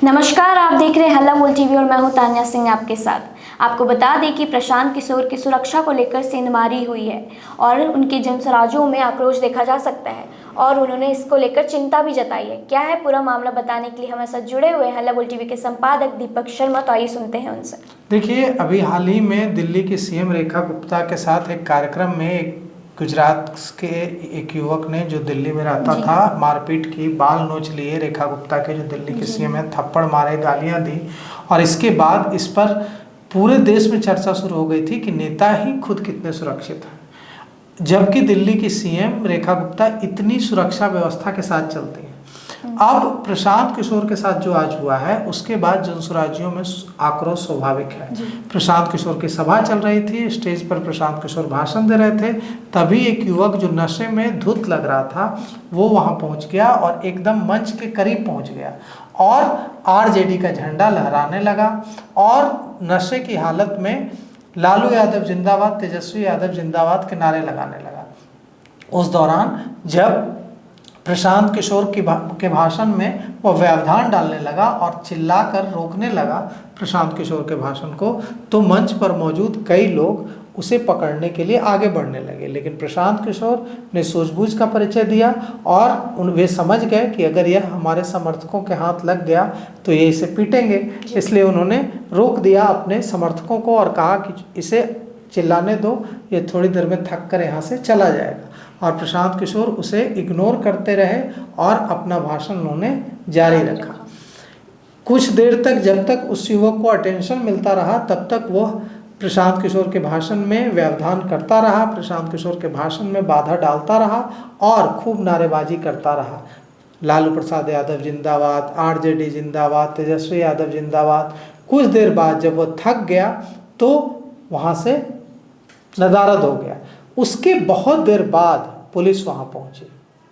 नमस्कार, आप देख रहे हैं हल्ला बोल टीवी और मैं हूं तान्या सिंह आपके साथ। आपको बता दें कि प्रशांत किशोर की सुरक्षा को लेकर सेंधमारी हुई है और उनके जनसराजों में आक्रोश देखा जा सकता है और उन्होंने इसको लेकर चिंता भी जताई है। क्या है पूरा मामला, बताने के लिए हमारे साथ जुड़े हुए हैं हल्ला बोल टीवी के संपादक दीपक शर्मा। तो आइए सुनते हैं उनसे। देखिए, अभी हाल ही में दिल्ली की सीएम रेखा गुप्ता के साथ एक कार्यक्रम में एक गुजरात के एक युवक ने, जो दिल्ली में रहता था, मारपीट की, बाल नोच लिए रेखा गुप्ता के, जो दिल्ली के सीएम है, थप्पड़ मारे, गालियां दी। और इसके बाद इस पर पूरे देश में चर्चा शुरू हो गई थी कि नेता ही खुद कितने सुरक्षित हैं, जबकि दिल्ली की सीएम रेखा गुप्ता इतनी सुरक्षा व्यवस्था के साथ चलती हैं। अब प्रशांत किशोर के साथ जो आज हुआ है, उसके बाद जनसुराजियों में आक्रोश स्वाभाविक है। प्रशांत किशोर की सभा चल रही थी, स्टेज पर प्रशांत किशोर भाषण दे रहे थे, तभी एक युवक जो नशे में धुत लग रहा था, वो वहां पहुंच गया और एकदम मंच के करीब पहुंच गया और आरजेडी का झंडा लहराने लगा और नशे की हालत में लालू यादव जिंदाबाद, तेजस्वी यादव जिंदाबाद के नारे लगाने लगा। उस दौरान जब प्रशांत किशोर के भाषण में वो व्यवधान डालने लगा और चिल्लाकर रोकने लगा प्रशांत किशोर के भाषण को, तो मंच पर मौजूद कई लोग उसे पकड़ने के लिए आगे बढ़ने लगे। लेकिन प्रशांत किशोर ने सूझबूझ का परिचय दिया और वे समझ गए कि अगर यह हमारे समर्थकों के हाथ लग गया तो ये इसे पीटेंगे, इसलिए उन्होंने रोक दिया अपने समर्थकों को और कहा कि इसे चिल्लाने दो, ये थोड़ी देर में थक कर यहाँ से चला जाएगा। और प्रशांत किशोर उसे इग्नोर करते रहे और अपना भाषण उन्होंने जारी रखा। कुछ देर तक, जब तक उस युवक को अटेंशन मिलता रहा, तब तक वह प्रशांत किशोर के भाषण में व्यवधान करता रहा, प्रशांत किशोर के भाषण में बाधा डालता रहा और खूब नारेबाजी करता रहा। लालू प्रसाद यादव जिंदाबाद, आरजेडी जिंदाबाद, तेजस्वी यादव जिंदाबाद। कुछ देर बाद जब वह थक गया तो वहाँ से नदारद हो गया। उसके बहुत देर बाद पुलिस वहाँ पहुँची,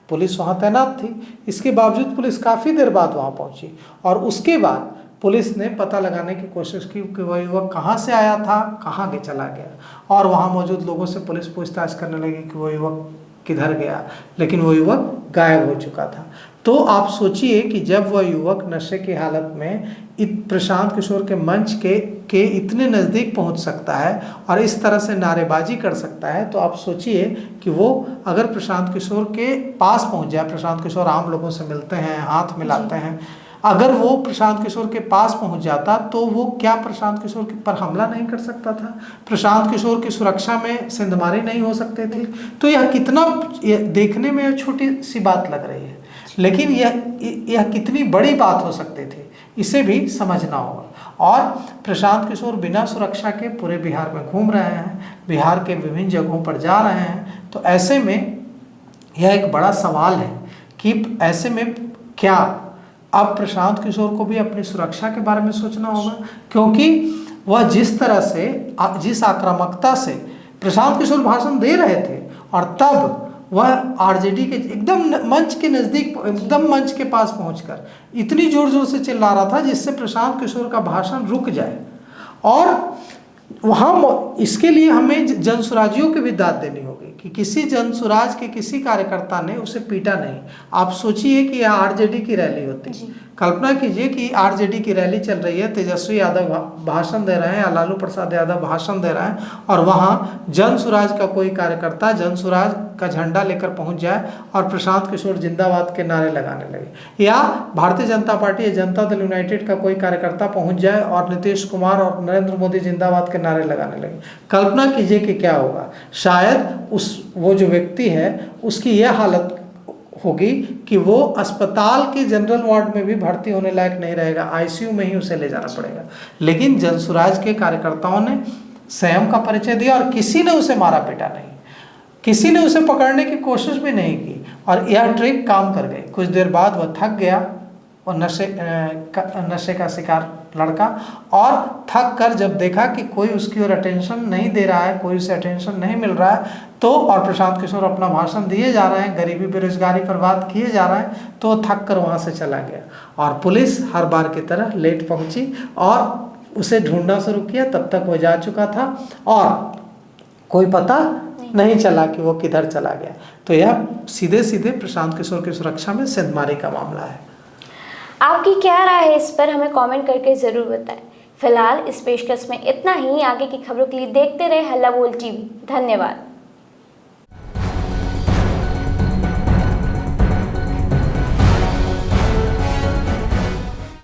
पुलिस वहाँ तैनात थी। इसके बावजूद पुलिस काफ़ी देर बाद वहाँ पहुँची और उसके बाद पुलिस ने पता लगाने की कोशिश की कि वह युवक कहाँ से आया था, कहाँ के चला गया। और वहाँ मौजूद लोगों से पुलिस पूछताछ करने लगी कि वो युवक किधर गया, लेकिन वो युवक गायब हो चुका था। तो आप सोचिए कि जब वह युवक नशे की हालत में प्रशांत किशोर के मंच के इतने नज़दीक पहुंच सकता है और इस तरह से नारेबाजी कर सकता है, तो आप सोचिए कि वो अगर प्रशांत किशोर के पास पहुंच जाए, प्रशांत किशोर आम लोगों से मिलते हैं, हाथ मिलाते हैं, अगर वो प्रशांत किशोर के पास पहुंच जाता तो वो क्या प्रशांत किशोर पर हमला नहीं कर सकता था? प्रशांत किशोर की सुरक्षा में सेंधमारी नहीं हो सकते थे? तो यह कितना, देखने में छोटी सी बात लग रही है, लेकिन यह कितनी बड़ी बात हो सकती थी, इसे भी समझना होगा। और प्रशांत किशोर बिना सुरक्षा के पूरे बिहार में घूम रहे हैं, बिहार के विभिन्न जगहों पर जा रहे हैं। तो ऐसे में यह एक बड़ा सवाल है कि ऐसे में क्या अब प्रशांत किशोर को भी अपनी सुरक्षा के बारे में सोचना होगा, क्योंकि वह जिस तरह से, जिस आक्रामकता से प्रशांत किशोर भाषण दे रहे थे और तब वह आरजेडी के एकदम मंच के नज़दीक, एकदम मंच के पास पहुंचकर इतनी जोर जोर से चिल्ला रहा था जिससे प्रशांत किशोर का भाषण रुक जाए। और वहाँ इसके लिए हमें जनसुराजियों की भी दाद देनी होगी कि किसी जनसुराज के किसी कार्यकर्ता ने उसे पीटा नहीं। आप सोचिए कि यह आरजेडी की रैली होती, कल्पना कीजिए कि आरजेडी की रैली चल रही है, तेजस्वी यादव भाषण दे रहे हैं या लालू प्रसाद यादव भाषण दे रहे हैं और वहाँ जनसुराज का कोई कार्यकर्ता जनसुराज का झंडा लेकर पहुंच जाए और प्रशांत किशोर जिंदाबाद के नारे लगाने लगे, या भारतीय जनता पार्टी या जनता दल यूनाइटेड का कोई कार्यकर्ता पहुंच जाए और नीतीश कुमार और नरेंद्र मोदी जिंदाबाद के नारे लगाने लगे। कल्पना कीजिए कि क्या होगा। शायद वो जो व्यक्ति है उसकी यह हालत होगी कि वो अस्पताल के जनरल वार्ड में भी भर्ती होने लायक नहीं रहेगा, आईसीयू में ही उसे ले जाना पड़ेगा। लेकिन जनसुराज के कार्यकर्ताओं ने संयम का परिचय दिया और किसी ने उसे मारा पीटा नहीं, किसी ने उसे पकड़ने की कोशिश भी नहीं की और यह ट्रिक काम कर गई। कुछ देर बाद वह थक गया और नशे का शिकार लड़का, और थक कर जब देखा कि कोई उसकी ओर अटेंशन नहीं दे रहा है, कोई उसे अटेंशन नहीं मिल रहा है, तो और प्रशांत किशोर अपना भाषण दिए जा रहे हैं, गरीबी बेरोजगारी पर बात किए जा रहे हैं, तो थक कर वहाँ से चला गया। और पुलिस हर बार की तरह लेट पहुँची और उसे ढूंढना शुरू किया। तब तक वो जा चुका था और कोई पता नहीं चला कि वो किधर चला गया। तो यह सीधे सीधे प्रशांत किशोर की सुरक्षा में सेंधमारी का मामला है। आपकी क्या राय है इस पर हमें कमेंट करके ज़रूर बताएं। फिलहाल इस पेशकश में इतना ही। आगे की खबरों के लिए देखते रहे हल्ला बोल टीवी। धन्यवाद।